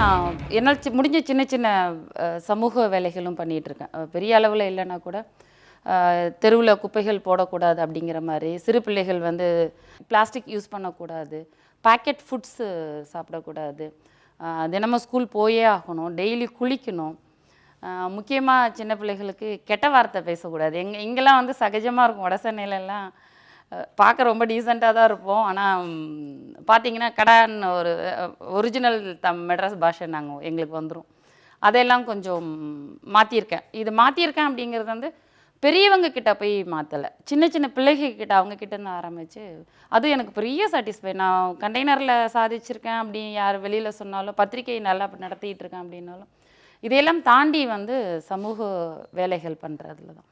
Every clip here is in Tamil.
நான் என்னால் முடிஞ்ச சின்ன சின்ன சமூக வேலைகளும் பண்ணிகிட்ருக்கேன். பெரிய அளவில் இல்லைன்னா கூட தெருவில் குப்பைகள் போடக்கூடாது அப்படிங்கிற மாதிரி, சிறு பிள்ளைகள் வந்து பிளாஸ்டிக் யூஸ் பண்ணக்கூடாது, பேக்கெட் ஃபுட்ஸு சாப்பிடக்கூடாது, தினமும் ஸ்கூல் போயே ஆகணும், டெய்லி குளிக்கணும், முக்கியமாக சின்ன பிள்ளைகளுக்கு கெட்ட வார்த்தை பேசக்கூடாது. இங்கெல்லாம் வந்து சகஜமாக இருக்கும். வட சென்னையிலலாம் பார்க்க ரொம்ப டீசெண்டாக தான் இருப்போம். ஆனால் பார்த்தீங்கன்னா கடான்னு ஒரு ஒரிஜினல் மெட்ராஸ் பாஷை எங்களுக்கு வந்துடும். அதையெல்லாம் கொஞ்சம் மாற்றியிருக்கேன். இது மாற்றியிருக்கேன் அப்படிங்கிறது வந்து பெரியவங்க கிட்ட போய் மாற்றலை, சின்ன சின்ன பிள்ளைகிட்ட அவங்கக்கிட்டேருந்து ஆரம்பித்து அது எனக்கு பெரிய சாட்டிஸ்ஃபை. நான் கண்டெய்னரில் சாதிச்சிருக்கேன் அப்படின்னு யார் வெளியில் சொன்னாலும், பத்திரிகை நல்லா நடத்திட்டு இருக்கேன் அப்படின்னாலும், இதையெல்லாம் தாண்டி வந்து சமூக வேலைகள் பண்ணுறதுல தான்.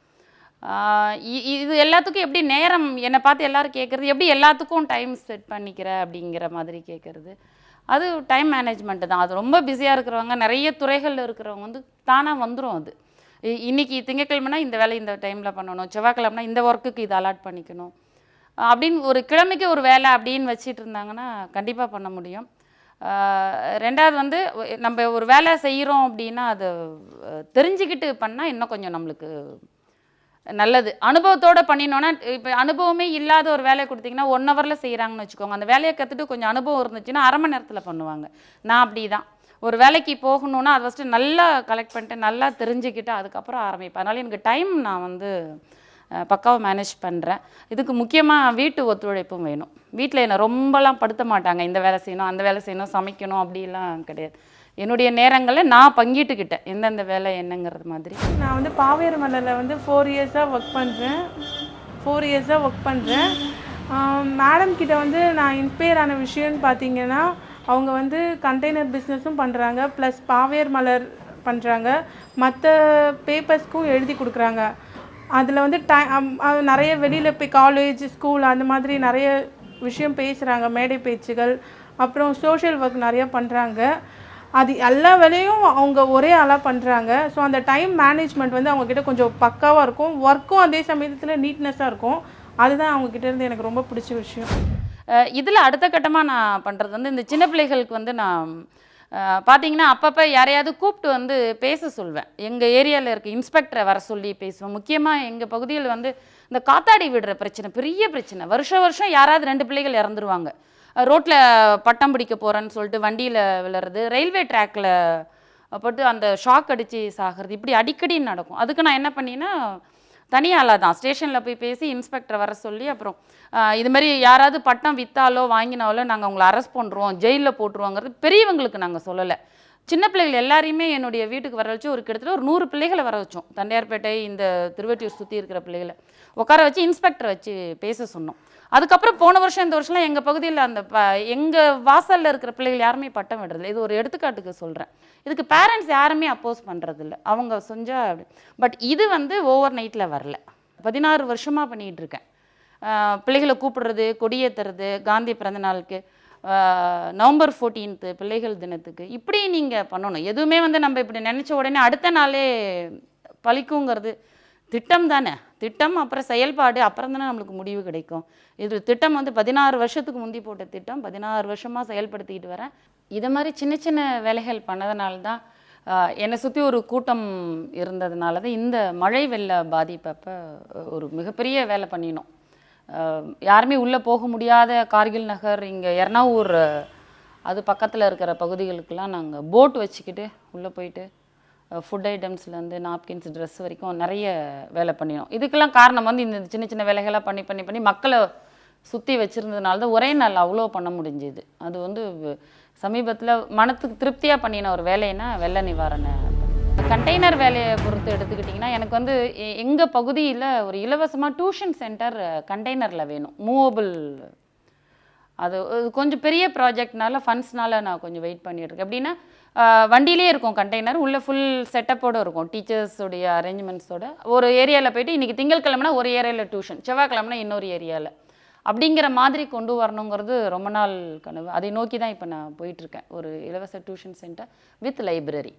இது எல்லாத்துக்கும் எப்படி நேரம் என்னை பார்த்து எல்லோரும் கேட்குறது, எப்படி எல்லாத்துக்கும் டைம் செட் பண்ணிக்கிற அப்படிங்கிற மாதிரி கேட்குறது, அது டைம் மேனேஜ்மெண்ட்டு தான். அது ரொம்ப பிஸியாக இருக்கிறவங்க, நிறைய துறைகளில் இருக்கிறவங்க வந்து தானாக வந்துடும். அது இன்றைக்கி திங்கக்கிழமைனா இந்த வேலை இந்த டைமில் பண்ணணும், செவ்வாய்க்கிழமைனா இந்த ஒர்க்குக்கு இதை அலாட் பண்ணிக்கணும் அப்படின்னு ஒரு கிழமைக்கு ஒரு வேலை அப்படின்னு வச்சிட்டு இருந்தாங்கன்னா கண்டிப்பாக பண்ண முடியும். ரெண்டாவது வந்து நம்ம ஒரு வேலை செய்கிறோம் அப்படின்னா அதை தெரிஞ்சுக்கிட்டு பண்ணால் இன்னும் கொஞ்சம் நம்மளுக்கு நல்லது. அனுபவத்தோடு பண்ணினோன்னா, இப்போ அனுபவமே இல்லாத ஒரு வேலையை கொடுத்திங்கன்னா 1 ஹவரில் செய்கிறாங்கன்னு வச்சுக்கோங்க. அந்த வேலையை கற்றுட்டு கொஞ்சம் அனுபவம் இருந்துச்சுன்னா 1/2 மணி நேரத்தில் பண்ணுவாங்க. நான் அப்படி தான். ஒரு வேலைக்கு போகணுன்னா அதை ஃபஸ்ட்டு நல்லா கலெக்ட் பண்ணிட்டு நல்லா தெரிஞ்சுக்கிட்டு அதுக்கப்புறம் ஆரம்பிப்பேன். அதனால் எனக்கு டைம் நான் வந்து பக்காவாக மேனேஜ் பண்ணுறேன். இதுக்கு முக்கியமாக வீட்டு ஒத்துழைப்பும் வேணும். வீட்டில் என்னை ரொம்பலாம் படுத்த மாட்டாங்க. இந்த வேலை செய்யணும், அந்த வேலை செய்யணும், சமைக்கணும் அப்படிலாம் கிடையாது. என்னுடைய நேரங்களில் நான் பங்கிட்டுக்கிட்டேன் எந்தெந்த வேலை என்னங்கிறது மாதிரி. நான் வந்து பாவேர் மலரில் வந்து 4 இயர்ஸாக ஒர்க் பண்ணுறேன். மேடம் கிட்ட வந்து நான் இன்ஸ்பயர் ஆன விஷயம்னு பார்த்தீங்கன்னா, அவங்க வந்து கண்டெய்னர் பிஸ்னஸும் பண்ணுறாங்க, ப்ளஸ் பாவேர் மலர் பண்ணுறாங்க, மற்ற பேப்பர்ஸ்க்கும் எழுதி கொடுக்குறாங்க. அதில் வந்து நிறைய வெளியில் போய் காலேஜ், ஸ்கூல் அந்த மாதிரி நிறைய விஷயம் பேசுகிறாங்க, மேடை பேச்சுகள், அப்புறம் சோஷியல் ஒர்க் நிறையா பண்ணுறாங்க. அது எல்லா வேலையும் அவங்க ஒரே ஆளாக பண்ணுறாங்க. ஸோ அந்த டைம் மேனேஜ்மெண்ட் வந்து அவங்கக்கிட்ட கொஞ்சம் பக்காவாக இருக்கும், ஒர்க்கும் அதே சமயத்தில் நீட்னஸாக இருக்கும். அதுதான் அவங்கக்கிட்டேருந்து எனக்கு ரொம்ப பிடிச்ச விஷயம். இதில் அடுத்த கட்டமாக நான் பண்ணுறது வந்து இந்த சின்ன பிள்ளைகளுக்கு வந்து நான் பார்த்தீங்கன்னா அப்பப்போ யாரையாவது கூப்பிட்டு வந்து பேச சொல்வேன். எங்கள் ஏரியாவில் இருக்க இன்ஸ்பெக்டரை வர சொல்லி பேசுவேன். முக்கியமாக எங்கள் பகுதியில் வந்து இந்த காத்தாடி விடுற பிரச்சனை பெரிய பிரச்சனை. வருஷம் யாராவது 2 பிள்ளைகள் இறந்துருவாங்க. ரோட்டில் பட்டம் பிடிக்க போகிறேன்னு சொல்லிட்டு வண்டியில் விழுறது, ரயில்வே ட்ராக்கில் போட்டு அந்த ஷாக் அடித்து சாகிறது, இப்படி அடிக்கடி நடக்கும். அதுக்கு நான் என்ன பண்ணினா தனியாளாக தான் ஸ்டேஷனில் போய் பேசி இன்ஸ்பெக்டரை வர சொல்லி, அப்புறம் இது மாதிரி யாராவது பட்டம் விற்றாலோ வாங்கினாலோ நாங்கள் அவங்கள அரெஸ்ட் பண்ணுறோம், ஜெயிலில் போட்டுருவோங்கிறது பெரியவங்களுக்கு நாங்கள் சொல்லலை. சின்ன பிள்ளைகள் எல்லாரையுமே என்னுடைய வீட்டுக்கு வர வச்சு கிட்டத்தட்ட ஒரு 100 பிள்ளைகளை வர வச்சோம். தண்டையார்பேட்டை இந்த திருவெட்டியூர் சுற்றி இருக்கிற பிள்ளைகளை உட்கார வச்சு இன்ஸ்பெக்டரை வச்சு பேச சொன்னோம். அதுக்கப்புறம் போன வருஷம் இந்த வருஷம்லாம் எங்கள் பகுதியில் அந்த எங்கள் வாசலில் இருக்கிற பிள்ளைகள் யாருமே பட்டம் விடுறதில்ல. இது ஒரு எடுத்துக்காட்டுக்கு சொல்கிறேன். இதுக்கு பேரண்ட்ஸ் யாருமே அப்போஸ் பண்ணுறதில்ல, அவங்க செஞ்சால் அப்படி. பட் இது வந்து ஓவர் நைட்டில் வரல. 16 வருஷமாக பண்ணிகிட்டு இருக்கேன். பிள்ளைகளை கூப்பிடுறது, கொடியேற்றுறது, காந்தி பிறந்தநாளுக்கு, நவம்பர் 14th பிள்ளைகள் தினத்துக்கு, இப்படி நீங்கள் பண்ணணும். எதுவுமே வந்து நம்ம இப்படி நினச்ச உடனே அடுத்த நாளே பழிக்குங்கிறது திட்டம் தானே. திட்டம் அப்புறம் செயல்பாடு, அப்புறம் தானே நம்மளுக்கு முடிவு கிடைக்கும். இது திட்டம் வந்து 16 வருஷத்துக்கு முந்தி போட்ட திட்டம், 16 வருஷமாக செயல்படுத்திக்கிட்டு வரேன். இதை மாதிரி சின்ன சின்ன வேலைகள் பண்ணதுனால தான் என்னை சுற்றி ஒரு கூட்டம் இருந்ததுனால தான் இந்த மழை வெள்ள பாதிப்பப்போ ஒரு மிகப்பெரிய வேலை பண்ணினோம். யாருமே உள்ளே போக முடியாத கார்கில் நகர், இங்கே எர்ணாவூர் அது பக்கத்தில் இருக்கிற பகுதிகளுக்கெல்லாம் நாங்கள் போட் வச்சுக்கிட்டு உள்ளே போயிட்டு ஃபுட் ஐட்டம்ஸ்லேருந்து நாப்கின்ஸ், ட்ரெஸ் வரைக்கும் நிறைய வேலை பண்ணினோம். இதுக்கெல்லாம் காரணம் வந்து இந்த சின்ன சின்ன வேலைகளாக பண்ணி மக்களை சுற்றி வச்சுருந்ததுனால தான் ஒரே நாள் அவ்வளோ பண்ண முடிஞ்சுது. அது வந்து சமீபத்தில் மனத்துக்கு திருப்தியாக பண்ணின ஒரு வேலைன்னா வெள்ள நிவாரண. கண்டெய்னர் வேலையை பொறுத்து எடுத்துக்கிட்டிங்கன்னா, எனக்கு வந்து எங்கள் பகுதியில் ஒரு இலவசமாக டியூஷன் சென்டர் கண்டெய்னரில் வேணும், மூவபிள். அது கொஞ்சம் பெரிய ப்ராஜெக்ட்னால ஃபண்ட்ஸ்னால நான் கொஞ்சம் வெயிட் பண்ணிகிட்ருக்கேன். எப்படின்னா வண்டியிலே இருக்கும் கண்டெய்னர், உள்ளே ஃபுல் செட்டப்போடு இருக்கும், டீச்சர்ஸோடைய அரேஞ்ச்மெண்ட்ஸோட. ஒரு ஏரியாவில் போய்ட்டு இன்றைக்கி திங்கட்கிழமைனா ஒரு ஏரியாவில் டியூஷன், செவ்வாய்க்கிழமைனா இன்னொரு ஏரியாவில், அப்படிங்கிற மாதிரி கொண்டு வரணுங்கிறது ரொம்ப நாள் கனவு. அதை நோக்கி தான் இப்போ நான் போயிட்டுருக்கேன். ஒரு இலவச டியூஷன் சென்டர் வித் லைப்ரரி.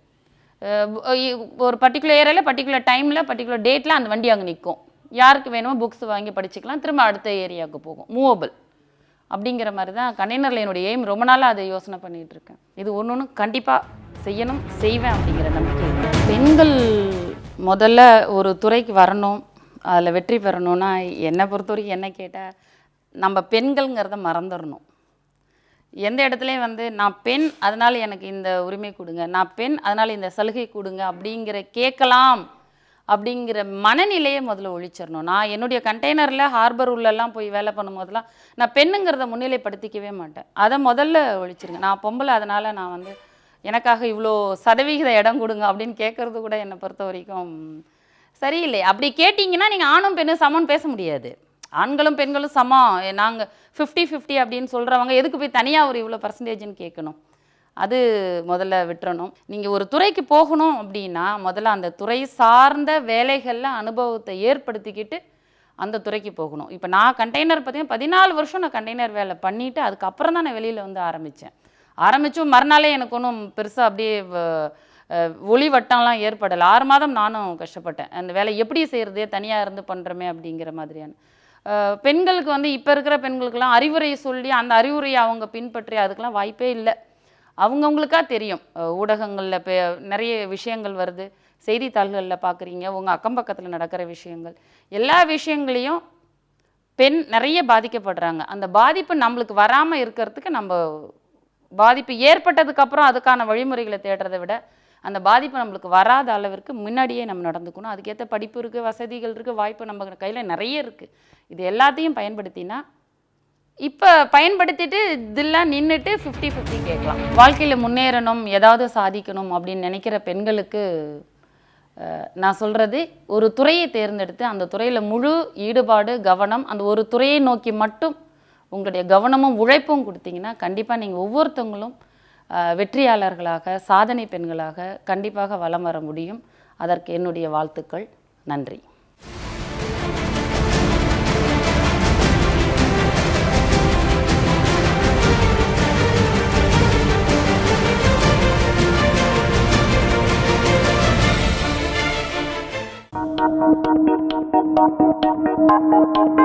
ஒரு பர்டிகுலர் ஏரியாவில் பர்டிகுலர் டைமில் பர்டிகுலர் டேட்டில் அந்த வண்டி அங்கே நிற்கும். யாருக்கு வேணுமோ புக்ஸ் வாங்கி படிச்சுக்கலாம், திரும்ப அடுத்த ஏரியாவுக்கு போகும், மூவபிள். அப்படிங்கிற மாதிரி தான் கண்டெய்னரில் என்னுடைய எய்ம். ரொம்ப நாளாக அதை யோசனை பண்ணிகிட்ருக்கேன். இது ஒன்று கண்டிப்பாக செய்யணும், செய்வேன் அப்படிங்கிற நம்பிக்கை இருக்கு. பெண்கள் முதல்ல ஒரு துறைக்கு வரணும், அதில் வெற்றி பெறணும்னா என்னை பொறுத்த வரைக்கும் என்ன கேட்டால் நம்ம பெண்கள்ங்கிறத மறந்துடணும். எந்த இடத்துலையும் வந்து நான் பெண் அதனால் எனக்கு இந்த உரிமை கொடுங்க, நான் பெண் அதனால் இந்த சலுகை கொடுங்க அப்படிங்கிற கேட்கலாம் அப்படிங்கிற மனநிலையை முதல்ல ஒழிச்சிடணும். நான் என்னுடைய கண்டெய்னரில் ஹார்பர் உள்ளெல்லாம் போய் வேலை பண்ணும்போதெல்லாம் நான் பெண்ணுங்கிறத முன்னிலைப்படுத்திக்கவே மாட்டேன். அதை முதல்ல ஒழிச்சிருங்க. நான் பொம்பளை அதனால் நான் வந்து எனக்காக இவ்வளோ சதவிகித இடம் கொடுங்க அப்படின்னு கேட்குறது கூட என்னை பொறுத்த வரைக்கும் சரியில்லை. அப்படி கேட்டிங்கன்னா நீங்கள் ஆணும் பெண்ணும் சமம்னு பேச முடியாது. ஆண்களும் பெண்களும் சமம், நாங்கள் 50-50 அப்படின்னு சொல்கிறவங்க எதுக்கு போய் தனியாக ஒரு இவ்வளோ பர்சன்டேஜ்னு கேட்கணும்? அது முதல்ல விட்டுறணும். நீங்கள் ஒரு துறைக்கு போகணும் அப்படின்னா முதல்ல அந்த துறை சார்ந்த வேலைகளில் அனுபவத்தை ஏற்படுத்திக்கிட்டு அந்த துறைக்கு போகணும். இப்போ நான் கண்டெய்னர் பார்த்தீங்கன்னா 14 வருஷம் நான் கண்டெய்னர் வேலை பண்ணிவிட்டு அதுக்கப்புறம் தான் நான் வெளியில் வந்து ஆரம்பித்தும் மறுநாளே எனக்கு ஒன்றும் பெருசாக அப்படியே ஒளி வட்டம்லாம் ஏற்படலை. 6 மாதம் நானும் கஷ்டப்பட்டேன். அந்த வேலை எப்படி செய்கிறதே தனியாக இருந்து பண்ணுறமே அப்படிங்கிற மாதிரியான. பெண்களுக்கு வந்து இப்போ இருக்கிற பெண்களுக்கெல்லாம் அறிவுரை சொல்லி அந்த அறிவுரையை அவங்க பின்பற்றி அதுக்கெல்லாம் வாய்ப்பே இல்லை. அவங்கவுங்களுக்கா தெரியும். ஊடகங்களில் நிறைய விஷயங்கள் வருது, செய்தித்தாள்களில் பார்க்குறீங்க, உங்கள் அக்கம் பக்கத்தில் நடக்கிற விஷயங்கள் எல்லா விஷயங்களையும் பெண் நிறைய பாதிக்கப்படுறாங்க. அந்த பாதிப்பு நம்மளுக்கு வராமல் இருக்கிறதுக்கு நம்ம பாதிப்பு ஏற்பட்டதுக்கப்புறம் அதுக்கான வழிமுறைகளை தேடுறதை விட அந்த பாதிப்பு நம்மளுக்கு வராத அளவிற்கு முன்னாடியே நம்ம நடந்துக்கணும். அதுக்கேற்ற படிப்பு இருக்குது, வசதிகள் இருக்குது, வாய்ப்பு நம்ம கையில் நிறைய இருக்குது. இது எல்லாத்தையும் பயன்படுத்தினா இப்போ பயன்படுத்திட்டு இதெல்லாம் நின்றுட்டு 50-50 கேட்கலாம். வாழ்க்கையில் முன்னேறணும், ஏதாவது சாதிக்கணும் அப்படின்னு நினைக்கிற பெண்களுக்கு நான் சொல்கிறது, ஒரு துறையை தேர்ந்தெடுத்து அந்த துறையில் முழு ஈடுபாடு கவனம் அந்த ஒரு துறையை நோக்கி மட்டும் உங்களுடைய கவனமும் உழைப்பும் கொடுத்தீங்கன்னா கண்டிப்பாக நீங்கள் ஒவ்வொருத்தவங்களும் வெற்றியாளர்களாக சாதனை பெண்களாக கண்டிப்பாக வலம் வர முடியும். அதற்கு என்னுடைய வாழ்த்துக்கள். நன்றி. Thank you.